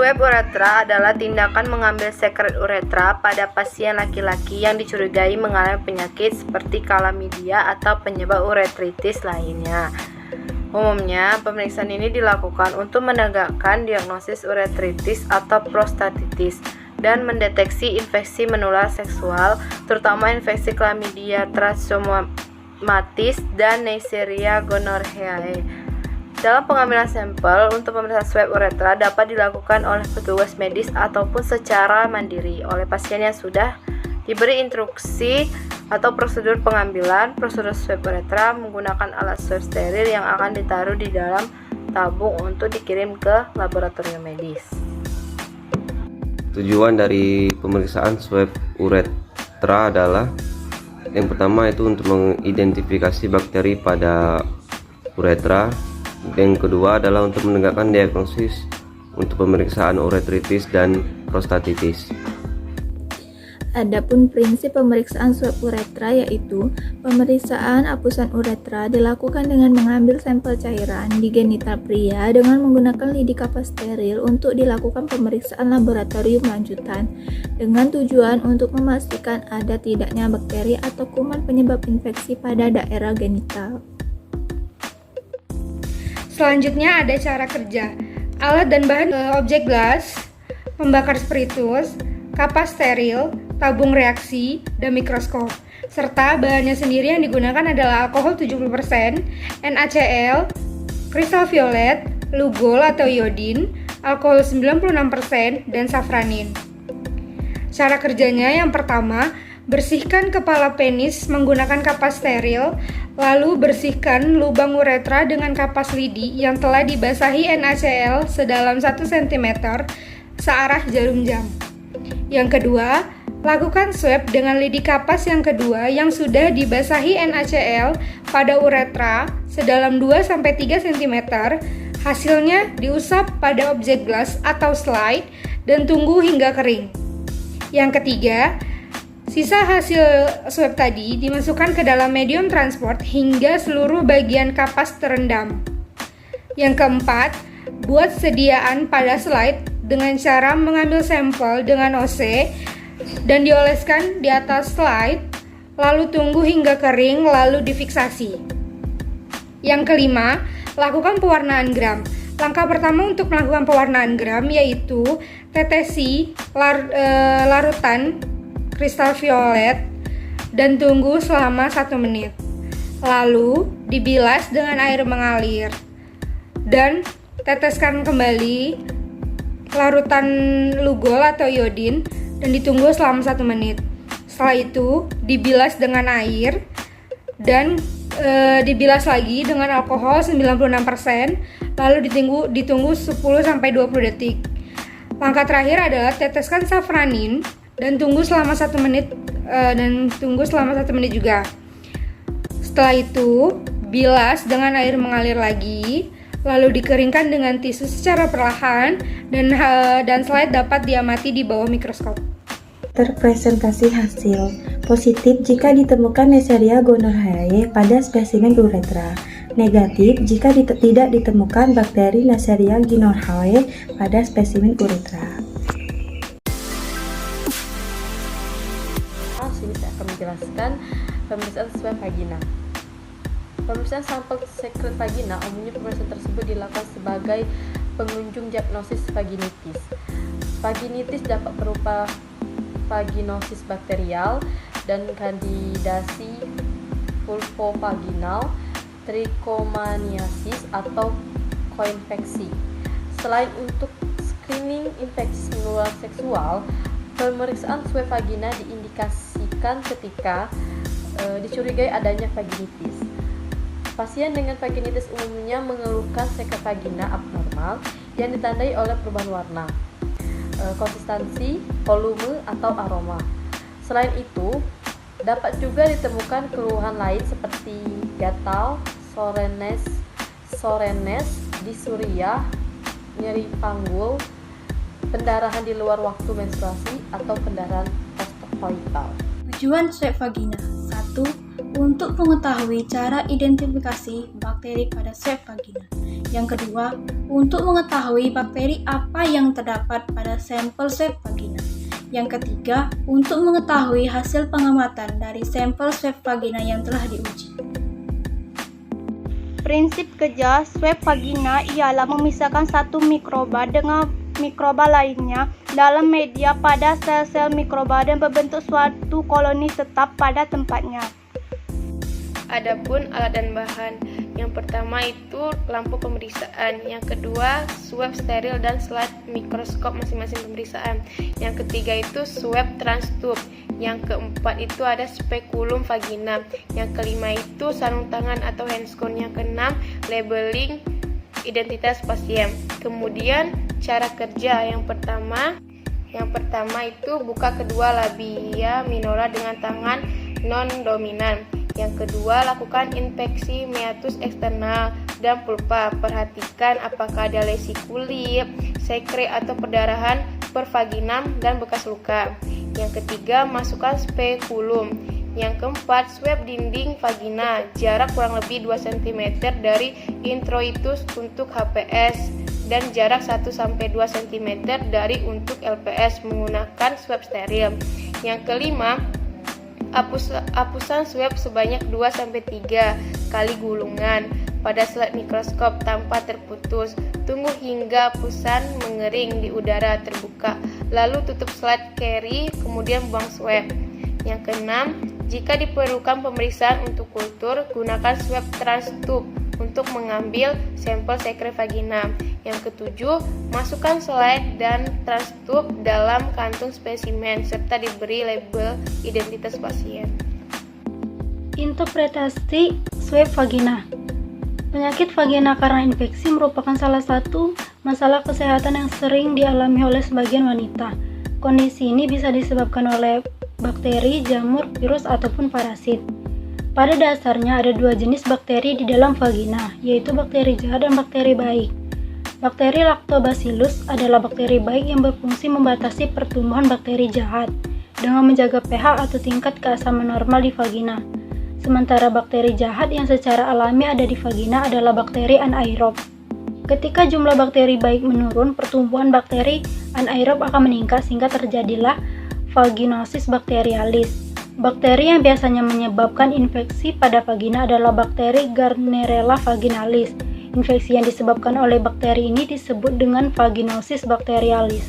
Swab uretra adalah tindakan mengambil sekret uretra pada pasien laki-laki yang dicurigai mengalami penyakit seperti chlamydia atau penyebab uretritis lainnya. Umumnya, pemeriksaan ini dilakukan untuk menegakkan diagnosis uretritis atau prostatitis dan mendeteksi infeksi menular seksual, terutama infeksi chlamydia trachomatis dan Neisseria gonorrhoeae. Dalam pengambilan sampel untuk pemeriksaan swab uretra dapat dilakukan oleh petugas medis ataupun secara mandiri oleh pasien yang sudah diberi instruksi atau prosedur pengambilan. Prosedur swab uretra menggunakan alat swab steril yang akan ditaruh di dalam tabung untuk dikirim ke laboratorium medis. Tujuan dari pemeriksaan swab uretra adalah yang pertama itu untuk mengidentifikasi bakteri pada uretra. Yang kedua adalah untuk menegakkan diagnosis untuk pemeriksaan uretritis dan prostatitis. Adapun prinsip pemeriksaan swab uretra yaitu pemeriksaan apusan uretra dilakukan dengan mengambil sampel cairan di genital pria dengan menggunakan lidi kapas steril untuk dilakukan pemeriksaan laboratorium lanjutan dengan tujuan untuk memastikan ada tidaknya bakteri atau kuman penyebab infeksi pada daerah genital. Selanjutnya ada cara kerja. Alat dan bahan objek gas, pembakar spiritus, kapas steril, tabung reaksi, dan mikroskop. Serta bahannya sendiri yang digunakan adalah alkohol 70%, NaCl, kristal violet, lugol atau iodin, alkohol 96%, dan safranin. Cara kerjanya yang pertama, bersihkan kepala penis menggunakan kapas steril, lalu bersihkan lubang uretra dengan kapas lidi yang telah dibasahi NaCl sedalam 1 cm searah jarum jam. Yang kedua, lakukan swab dengan lidi kapas yang kedua yang sudah dibasahi NaCl pada uretra sedalam 2-3 cm. Hasilnya diusap pada objek gelas atau slide dan tunggu hingga kering. Yang ketiga, sisa hasil swab tadi dimasukkan ke dalam medium transport hingga seluruh bagian kapas terendam. Yang keempat, buat sediaan pada slide dengan cara mengambil sampel dengan OC dan dioleskan di atas slide, lalu tunggu hingga kering, lalu difiksasi. Yang kelima, lakukan pewarnaan gram. Langkah pertama untuk melakukan pewarnaan gram yaitu tetesi larutan kristal violet dan tunggu selama 1 menit. Lalu dibilas dengan air mengalir dan teteskan kembali larutan lugol atau iodin dan ditunggu selama 1 menit. Setelah itu dibilas dengan air dan dibilas lagi dengan alkohol 96%, lalu ditunggu 10-20 detik. Langkah terakhir adalah teteskan safranin dan tunggu selama 1 menit juga. Setelah itu bilas dengan air mengalir lagi, lalu dikeringkan dengan tisu secara perlahan dan slide dapat diamati di bawah mikroskop. Terpresentasi hasil positif jika ditemukan Neisseria gonorrhoeae pada spesimen uretra, negatif jika tidak ditemukan bakteri Neisseria gonorrhoeae pada spesimen uretra. Sini saya akan menjelaskan pemeriksaan swab vagina. Pemeriksaan sampel sekret vagina, umumnya pemeriksaan tersebut dilakukan sebagai pengunjung diagnosis vaginitis. Vaginitis dapat berupa vaginosis bakterial dan kandidasi vulvovaginal, trichomoniasis atau koinfeksi. Selain untuk screening infeksi menular seksual, pemeriksaan swab vagina diindikasikan ketika dicurigai adanya vaginitis. Pasien dengan vaginitis umumnya mengeluhkan sekret vagina abnormal yang ditandai oleh perubahan warna, konsistensi, volume, atau aroma. Selain itu, dapat juga ditemukan keluhan lain seperti gatal, sorenes, disuria, nyeri panggul, pendarahan di luar waktu menstruasi, atau pendarahan postkoital. Tujuan swab vagina 1. Untuk mengetahui cara identifikasi bakteri pada swab vagina. Yang kedua, untuk mengetahui bakteri apa yang terdapat pada sampel swab vagina. Yang ketiga, untuk mengetahui hasil pengamatan dari sampel swab vagina yang telah diuji. Prinsip kerja swab vagina ialah memisahkan satu mikroba dengan mikroba lainnya dalam media pada sel-sel mikroba dan berbentuk suatu koloni tetap pada tempatnya. Adapun alat dan bahan, yang pertama itu lampu pemeriksaan, yang kedua swab steril dan slide mikroskop masing-masing pemeriksaan, yang ketiga itu swab transtube, yang keempat itu ada spekulum vagina, yang kelima itu sarung tangan atau handscone, yang keenam labeling identitas pasien. Kemudian cara kerja yang pertama itu buka kedua labia minora dengan tangan non dominan. Yang kedua, lakukan inspeksi meatus eksternal dan pulpa. Perhatikan apakah ada lesi kulit, sekret atau perdarahan per vaginam dan bekas luka. Yang ketiga, masukkan spekulum. Yang keempat, swab dinding vagina, jarak kurang lebih 2 cm dari introitus untuk HPS dan jarak 1-2 cm dari untuk LPS menggunakan swab steril. Yang kelima, hapusan swab sebanyak 2-3 kali gulungan pada slide mikroskop tanpa terputus. Tunggu hingga hapusan mengering di udara terbuka, lalu tutup slide carry, kemudian buang swab. Yang keenam, jika diperlukan pemeriksaan untuk kultur, gunakan swab transtube untuk mengambil sampel sekret vagina. Yang ketujuh, masukkan slide dan transtube dalam kantung spesimen serta diberi label identitas pasien. Interpretasi swab vagina. Penyakit vagina karena infeksi merupakan salah satu masalah kesehatan yang sering dialami oleh sebagian wanita. Kondisi ini bisa disebabkan oleh bakteri, jamur, virus, ataupun parasit. Pada dasarnya ada dua jenis bakteri di dalam vagina, yaitu bakteri jahat dan bakteri baik. Bakteri Lactobacillus adalah bakteri baik yang berfungsi membatasi pertumbuhan bakteri jahat dengan menjaga pH atau tingkat keasaman normal di vagina. Sementara bakteri jahat yang secara alami ada di vagina adalah bakteri anaerob. Ketika jumlah bakteri baik menurun, pertumbuhan bakteri anaerob akan meningkat sehingga terjadilah vaginosis bakterialis. Bakteri yang biasanya menyebabkan infeksi pada vagina adalah bakteri Gardnerella vaginalis. Infeksi yang disebabkan oleh bakteri ini disebut dengan vaginosis bakterialis.